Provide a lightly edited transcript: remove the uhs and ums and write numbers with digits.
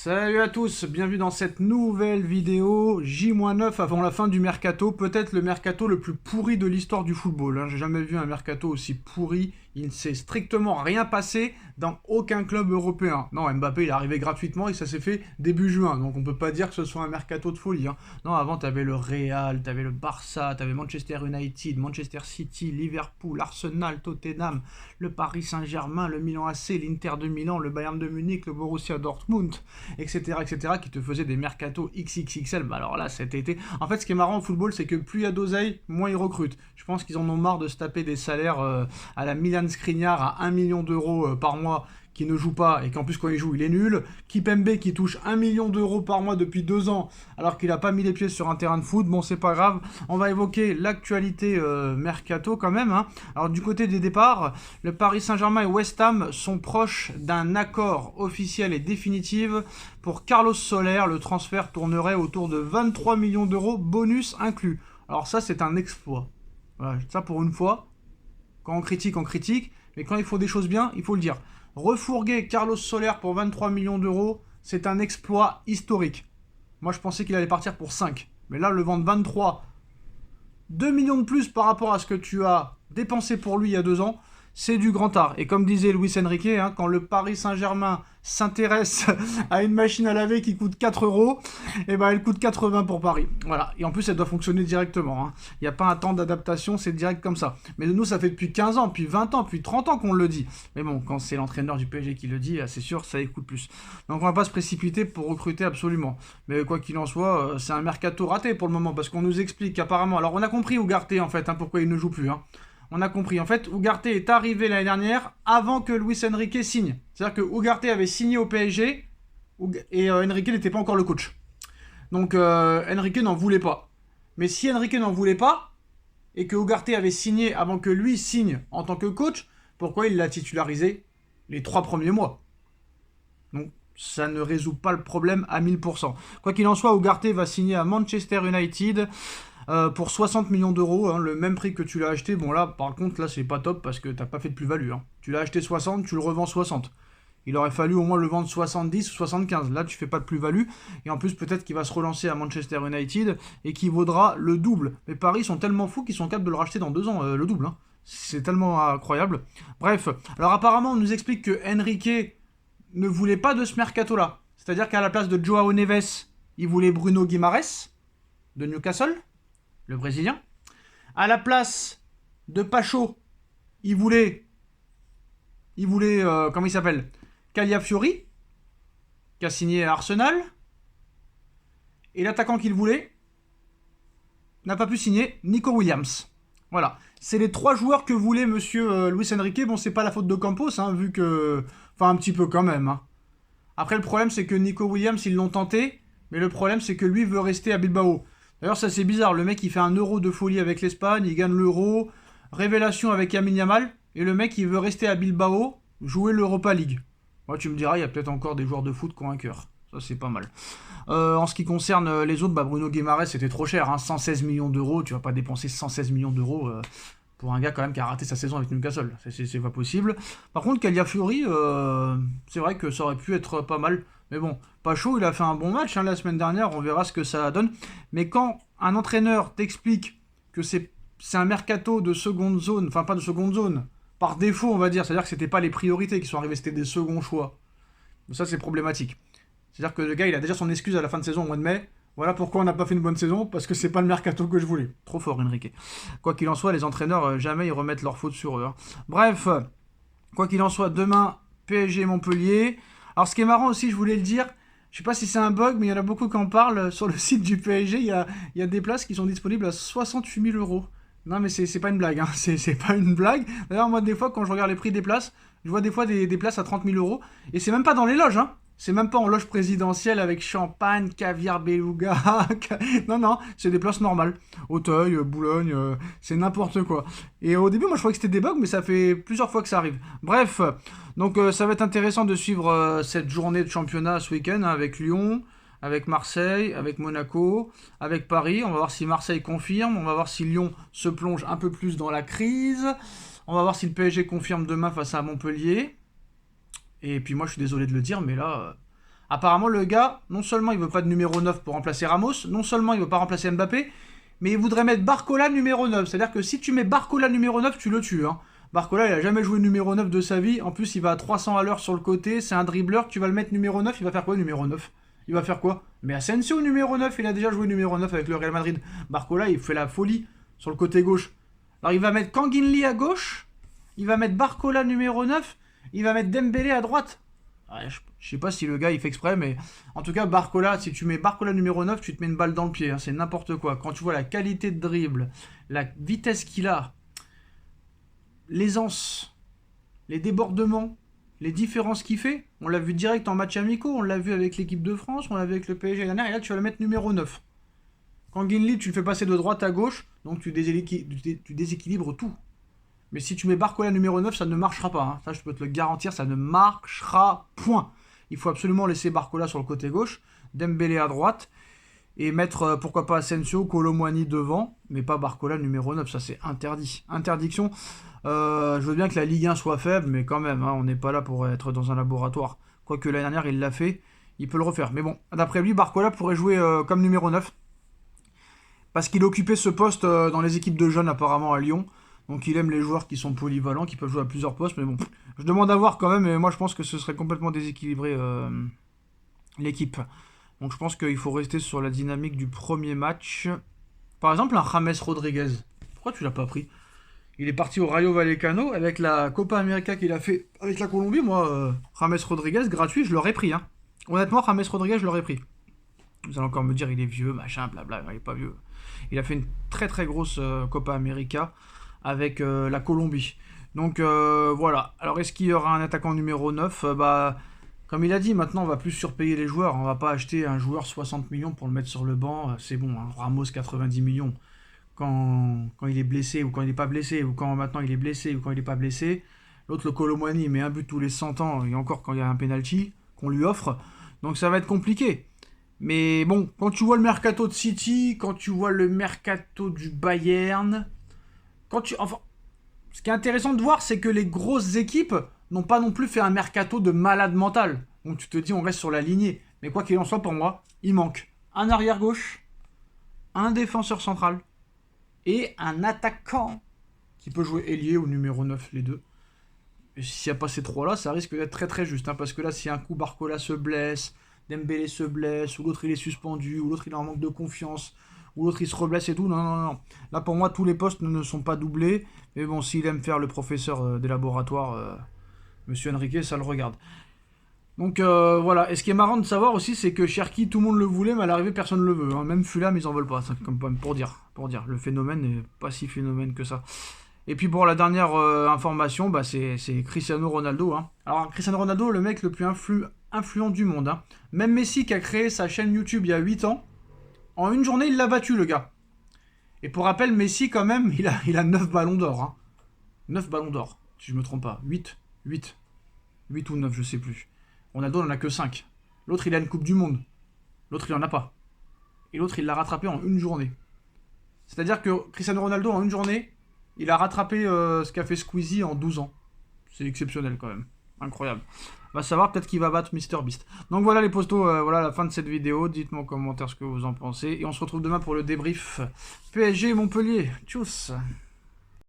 Salut à tous, bienvenue dans cette nouvelle vidéo, J-9 avant la fin du mercato, peut-être le mercato le plus pourri de l'histoire du football. J'ai jamais vu un mercato aussi pourri, il ne s'est strictement rien passé dans aucun club européen. Non, Mbappé il est arrivé gratuitement et ça s'est fait début juin, donc on peut pas dire que ce soit un mercato de folie. Non, avant t'avais le Real, t'avais le Barça, t'avais Manchester United, Manchester City, Liverpool, Arsenal, Tottenham, le Paris Saint-Germain, le Milan AC, l'Inter de Milan, le Bayern de Munich, le Borussia Dortmund, etc., qui te faisaient des mercatos XXXL. Bah alors là, cet été... En fait, ce qui est marrant au football, c'est que plus il y a d'oseille, moins ils recrutent. Je pense qu'ils en ont marre de se taper des salaires à la Milan Skriniar à 1 million d'euros par mois, qui ne joue pas, et qu'en plus quand il joue, il est nul. Kipembe qui touche 1 million d'euros par mois depuis 2 ans, alors qu'il n'a pas mis les pieds sur un terrain de foot. Bon, c'est pas grave, on va évoquer l'actualité mercato quand même. Alors du côté des départs, le Paris Saint-Germain et West Ham sont proches d'un accord officiel et définitif pour Carlos Soler. Le transfert tournerait autour de 23 millions d'euros, bonus inclus. Alors ça, c'est un exploit. Voilà, ça pour une fois, quand on critique, mais quand il faut des choses bien, il faut le dire. Refourguer Carlos Soler pour 23 millions d'euros, c'est un exploit historique. Moi, je pensais qu'il allait partir pour 5. Mais là, le vendre 23, 2 millions de plus par rapport à ce que tu as dépensé pour lui il y a 2 ans, c'est du grand art. Et comme disait Luis Enrique, quand le Paris Saint-Germain s'intéresse à une machine à laver qui coûte 4 euros, et ben elle coûte 80 pour Paris. Voilà. Et en plus, elle doit fonctionner directement. Il n'y a pas un temps d'adaptation, c'est direct comme ça. Mais nous, ça fait depuis 15 ans, depuis 20 ans, depuis 30 ans qu'on le dit. Mais bon, quand c'est l'entraîneur du PSG qui le dit, c'est sûr, ça écoute plus. Donc on va pas se précipiter pour recruter absolument. Mais quoi qu'il en soit, c'est un mercato raté pour le moment, parce qu'on nous explique qu'apparemment... Alors on a compris Ugarte, en fait, pourquoi il ne joue plus. On a compris. En fait, Ugarte est arrivé l'année dernière avant que Luis Enrique signe. C'est-à-dire que Ugarte avait signé au PSG et Enrique n'était pas encore le coach. Donc Enrique n'en voulait pas. Mais si Enrique n'en voulait pas et que Ugarte avait signé avant que lui signe en tant que coach, pourquoi il l'a titularisé les 3 premiers mois? Donc ça ne résout pas le problème à 1000%. Quoi qu'il en soit, Ugarte va signer à Manchester United pour 60 millions d'euros, le même prix que tu l'as acheté. Bon là, par contre, là c'est pas top parce que t'as pas fait de plus-value. Tu l'as acheté 60, tu le revends 60. Il aurait fallu au moins le vendre 70 ou 75. Là, tu fais pas de plus-value. Et en plus, peut-être qu'il va se relancer à Manchester United et qu'il vaudra le double. Mais Paris sont tellement fous qu'ils sont capables de le racheter dans 2 ans, le double. C'est tellement incroyable. Bref, alors apparemment, on nous explique que Enrique ne voulait pas de ce mercato-là. C'est-à-dire qu'à la place de Joao Neves, il voulait Bruno Guimaraes de Newcastle, le Brésilien. À la place de Pacho, il voulait comment il s'appelle, Calafiori, qui a signé à Arsenal. Et l'attaquant qu'il voulait n'a pas pu signer, Nico Williams. Voilà, c'est les 3 joueurs que voulait monsieur Luis Enrique. Bon, c'est pas la faute de Campos, vu que... Enfin, un petit peu quand même. Après, le problème, c'est que Nico Williams, ils l'ont tenté, mais le problème, c'est que lui veut rester à Bilbao. D'ailleurs, ça c'est bizarre, le mec il fait un euro de folie avec l'Espagne, il gagne l'euro, révélation avec Lamine Yamal, et le mec il veut rester à Bilbao, jouer l'Europa League. Moi tu me diras, il y a peut-être encore des joueurs de foot qui ont un cœur, ça c'est pas mal. En ce qui concerne les autres, Bruno Guimaraes c'était trop cher, 116 millions d'euros, tu vas pas dépenser 116 millions d'euros pour un gars quand même qui a raté sa saison avec Newcastle, c'est pas possible. Par contre, Calafiori, c'est vrai que ça aurait pu être pas mal. Mais bon, Pacho, il a fait un bon match la semaine dernière, on verra ce que ça donne. Mais quand un entraîneur t'explique que c'est un mercato de seconde zone, enfin pas de seconde zone, par défaut on va dire, c'est-à-dire que c'était pas les priorités qui sont arrivées, c'était des seconds choix. Ça c'est problématique. C'est-à-dire que le gars il a déjà son excuse à la fin de saison au mois de mai. Voilà pourquoi on n'a pas fait une bonne saison, parce que c'est pas le mercato que je voulais. Trop fort Enrique. Quoi qu'il en soit, les entraîneurs, jamais ils remettent leur faute sur eux. Bref, quoi qu'il en soit, demain, PSG Montpellier. Alors ce qui est marrant aussi, je voulais le dire, je sais pas si c'est un bug, mais il y en a beaucoup qui en parlent, sur le site du PSG, il y a des places qui sont disponibles à 68 000 euros. Non mais c'est pas une blague, c'est pas une blague. D'ailleurs moi des fois quand je regarde les prix des places, je vois des fois des places à 30 000 euros, et c'est même pas dans les loges, C'est même pas en loge présidentielle avec champagne, caviar beluga. Non, c'est des places normales. Auteuil, Boulogne, c'est n'importe quoi. Et au début, moi je croyais que c'était des bugs, mais ça fait plusieurs fois que ça arrive. Bref, donc ça va être intéressant de suivre cette journée de championnat ce week-end avec Lyon, avec Marseille, avec Monaco, avec Paris. On va voir si Marseille confirme, on va voir si Lyon se plonge un peu plus dans la crise. On va voir si le PSG confirme demain face à Montpellier. Et puis moi je suis désolé de le dire, mais là, Apparemment, le gars, non seulement il veut pas de numéro 9 pour remplacer Ramos, non seulement il veut pas remplacer Mbappé, mais il voudrait mettre Barcola numéro 9. C'est-à-dire que si tu mets Barcola numéro 9, tu le tues. Hein. Barcola, il a jamais joué numéro 9 de sa vie. En plus, il va à 300 à l'heure sur le côté. C'est un dribbleur. Tu vas le mettre numéro 9. Il va faire quoi, numéro 9? Il va faire quoi? Mais Asensio, numéro 9. Il a déjà joué numéro 9 avec le Real Madrid. Barcola, il fait la folie sur le côté gauche. Alors, il va mettre Kanginli à gauche. Il va mettre Barcola numéro 9. Il va mettre Dembélé à droite. Ouais, je sais pas si le gars il fait exprès, mais en tout cas, Barcola, si tu mets Barcola numéro 9, tu te mets une balle dans le pied. Hein, c'est n'importe quoi. Quand tu vois la qualité de dribble, la vitesse qu'il a, l'aisance, les débordements, les différences qu'il fait, on l'a vu direct en match amicaux, on l'a vu avec l'équipe de France, on l'a vu avec le PSG dernière, et là tu vas le mettre numéro 9. Quand Guinli, tu le fais passer de droite à gauche, donc tu déséquilibres tout. Mais si tu mets Barcola numéro 9, ça ne marchera pas. Hein. Ça, je peux te le garantir, ça ne marchera point. Il faut absolument laisser Barcola sur le côté gauche, Dembélé à droite, et mettre, pourquoi pas, Asensio, Kolo Muani devant, mais pas Barcola numéro 9, ça c'est interdit. Interdiction. Je veux bien que la Ligue 1 soit faible, mais quand même, hein, on n'est pas là pour être dans un laboratoire. Quoique l'année dernière, il l'a fait, il peut le refaire. Mais bon, d'après lui, Barcola pourrait jouer comme numéro 9, parce qu'il occupait ce poste dans les équipes de jeunes apparemment à Lyon. Donc il aime les joueurs qui sont polyvalents, qui peuvent jouer à plusieurs postes. Mais bon, je demande à voir quand même. Et moi, je pense que ce serait complètement déséquilibré l'équipe. Donc je pense qu'il faut rester sur la dynamique du premier match. Par exemple, un James Rodriguez. Pourquoi tu l'as pas pris? Il est parti au Rayo Vallecano avec la Copa América qu'il a fait avec la Colombie. Moi, James Rodriguez, gratuit, je l'aurais pris. Hein. Honnêtement, James Rodriguez, je l'aurais pris. Vous allez encore me dire, il est vieux, machin, blabla. Il est pas vieux. Il a fait une très très grosse Copa América avec la Colombie. Donc voilà. Alors est-ce qu'il y aura un attaquant numéro 9? Comme il a dit, maintenant on va plus surpayer les joueurs. On va pas acheter un joueur 60 millions pour le mettre sur le banc. C'est bon, hein. Ramos 90 millions. Quand il est blessé ou quand il n'est pas blessé, ou quand maintenant il est blessé ou quand il n'est pas blessé. L'autre, le Kolo Muani, il met un but tous les 100 ans, et encore quand il y a un penalty qu'on lui offre. Donc ça va être compliqué. Mais bon, quand tu vois le mercato de City, quand tu vois le mercato du Bayern, enfin, ce qui est intéressant de voir, c'est que les grosses équipes n'ont pas non plus fait un mercato de malade mental. Donc tu te dis, on reste sur la lignée. Mais quoi qu'il en soit, pour moi, il manque un arrière gauche, un défenseur central et un attaquant qui peut jouer ailier ou numéro 9, les deux. Et s'il n'y a pas ces trois-là, ça risque d'être très très juste. Hein, parce que là, si un coup Barcola se blesse, Dembélé se blesse, ou l'autre il est suspendu, ou l'autre il est en manque de confiance, ou l'autre il se reblesse et tout, non. Là, pour moi, tous les postes ne sont pas doublés. Mais bon, s'il aime faire le professeur des laboratoires, Monsieur Enrique, ça le regarde. Donc voilà. Et ce qui est marrant de savoir aussi, c'est que Cherki, tout le monde le voulait, mais à l'arrivée, personne ne le veut. Hein. Même Fulham, ils en veulent pas. C'est comme pour dire. Le phénomène n'est pas si phénomène que ça. Et puis pour la dernière information, c'est Cristiano Ronaldo. Hein. Alors Cristiano Ronaldo, le mec le plus influent du monde. Hein. Même Messi qui a créé sa chaîne YouTube il y a 8 ans, en une journée, il l'a battu, le gars. Et pour rappel, Messi, quand même, il a 9 ballons d'or. Hein. 9 ballons d'or, si je me trompe pas. 8 ou 9, je sais plus. Ronaldo n'en a que 5. L'autre, il a une Coupe du Monde. L'autre, il en a pas. Et l'autre, il l'a rattrapé en une journée. C'est-à-dire que Cristiano Ronaldo, en une journée, il a rattrapé ce qu'a fait Squeezie en 12 ans. C'est exceptionnel, quand même. Incroyable. Va savoir, peut-être qu'il va battre MrBeast. Donc voilà les postos, voilà la fin de cette vidéo. Dites-moi en commentaire ce que vous en pensez. Et on se retrouve demain pour le débrief PSG Montpellier. Tchuss.